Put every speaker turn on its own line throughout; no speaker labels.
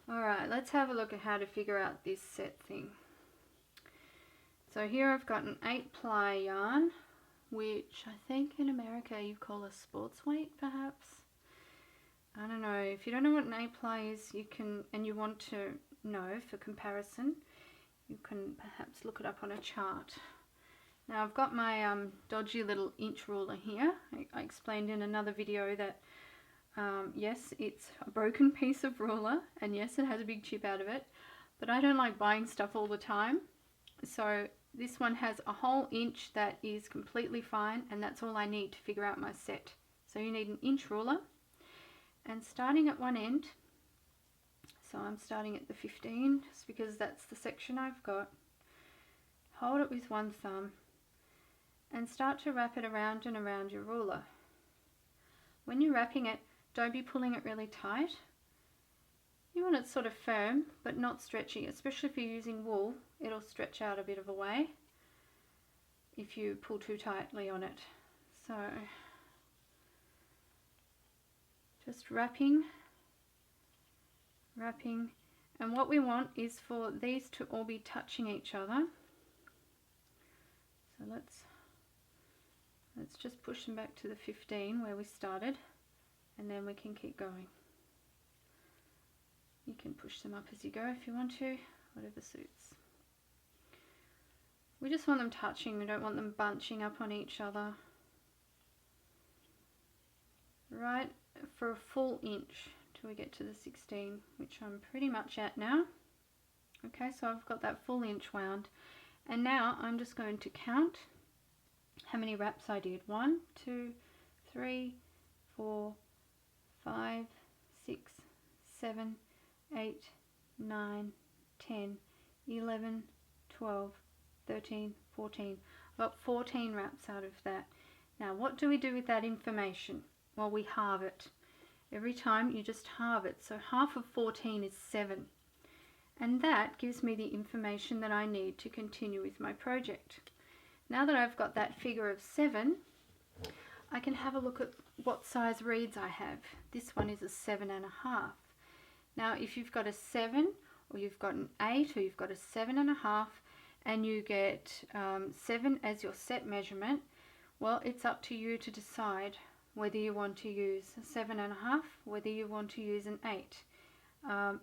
Alright, let's have a look at how to figure out this set thing. So here I've got an 8-ply yarn, which I think in America you call a sports weight perhaps. I don't know. If you don't know what an 8-ply is, you can, and you want to know for comparison, you can perhaps look it up on a chart. Now I've got my dodgy little inch ruler here. I explained in another video that yes, it's a broken piece of ruler, and yes, it has a big chip out of it, but I don't like buying stuff all the time. So this one has a whole inch that is completely fine, and that's all I need to figure out my set. So you need an inch ruler, and starting at one end, so I'm starting at the 15 just because that's the section I've got. Hold it with one thumb and start to wrap it around and around your ruler. When you're wrapping it, don't be pulling it really tight. You want it sort of firm but not stretchy, especially if you're using wool. It'll stretch out a bit of a way if you pull too tightly on it. So just wrapping, and what we want is for these to all be touching each other. So let's just push them back to the 15 where we started, and then we can keep going. You can push them up as you go if you want to, whatever suits. We just want them touching, we don't want them bunching up on each other. Right for a full inch till we get to the 16, which I'm pretty much at now. Okay, so I've got that full inch wound, and now I'm just going to count how many wraps I did. 1, 2, 3, 4, 5, 6, 7, 8, 9, 10, 11, 12, 13, 14. I've got 14 wraps out of that. Now what do we do with that information? Well, we halve it. Every time you just halve it. So half of 14 is 7. And that gives me the information that I need to continue with my project. Now that I've got that figure of 7, I can have a look at what size reeds I have. This one is a 7.5. Now if you've got a 7, or you've got an 8, or you've got a 7.5, and you get 7 as your set measurement, well, it's up to you to decide whether you want to use a 7.5, whether you want to use an 8.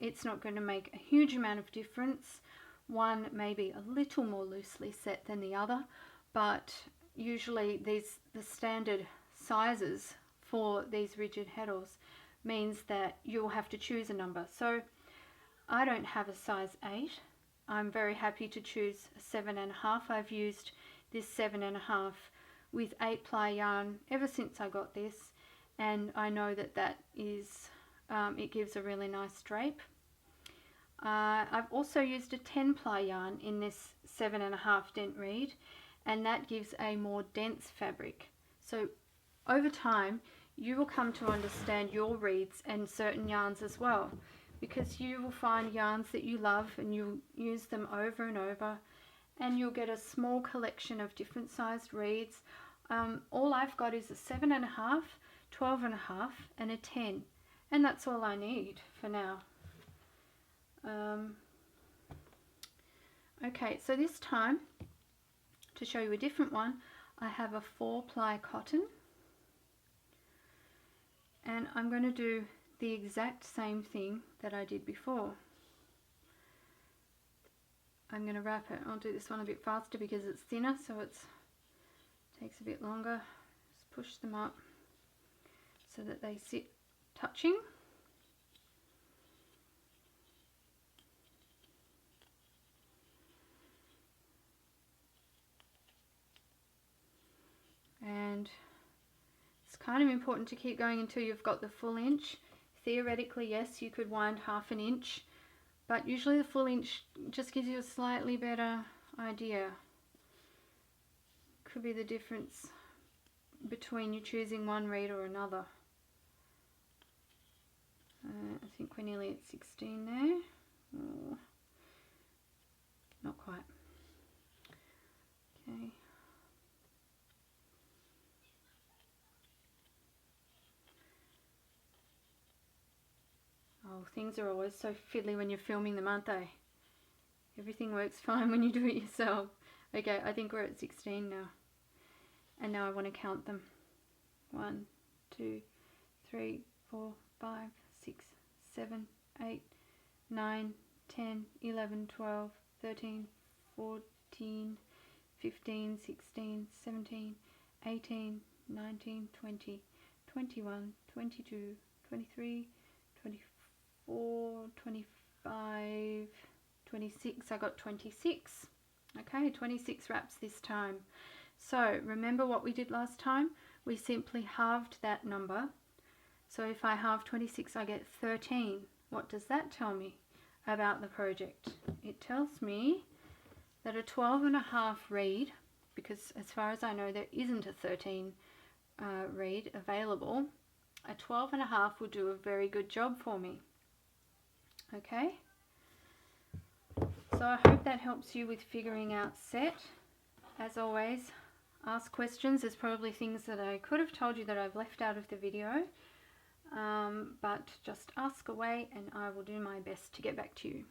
It's not going to make a huge amount of difference. One may be a little more loosely set than the other, but usually the standard sizes for these rigid heddles means that you'll have to choose a number. So I don't have a size 8. I'm very happy to choose a 7.5. I've used this 7.5 with 8-ply yarn ever since I got this, and I know that that is it gives a really nice drape. I've also used a 10-ply yarn in this 7.5 dent reed, and that gives a more dense fabric. So over time you will come to understand your reeds and certain yarns as well, because you will find yarns that you love and you'll use them over and over, and you'll get a small collection of different sized reeds. All I've got is a 7.5, 12.5 and a 10, and that's all I need for now. Okay, so this time, to show you a different one, I have a 4-ply cotton, and I'm going to do the exact same thing that I did before. I'm going to wrap it. I'll do this one a bit faster because it's thinner, so it takes a bit longer. Just push them up so that they sit touching. And it's kind of important to keep going until you've got the full inch. Theoretically, yes, you could wind half an inch, but usually the full inch just gives you a slightly better idea. Could be the difference between you choosing one reed or another. I think we're nearly at 16 there. Oh, not quite. Okay. I'll Oh, things are always so fiddly when you're filming them, aren't they? Everything works fine when you do it yourself. Okay, I think we're at 16 now. And now I want to count them. 1, 2, 3, 4, 5, 6, 7, 8, 9, 10, 11, 12, 13, 14, 15, 16, 17, 18, 19, 20, 21, 22, 23, 24, 25, 26. I got 26. Okay, 26 wraps this time. So remember what we did last time? We simply halved that number. So if I halve 26, I get 13. What does that tell me about the project? It tells me that a 12.5 reed, because as far as I know there isn't a 13 reed available, a 12.5 will do a very good job for me. Okay, so I hope that helps you with figuring out set. As always, ask questions. There's probably things that I could have told you that I've left out of the video, but just ask away and I will do my best to get back to you.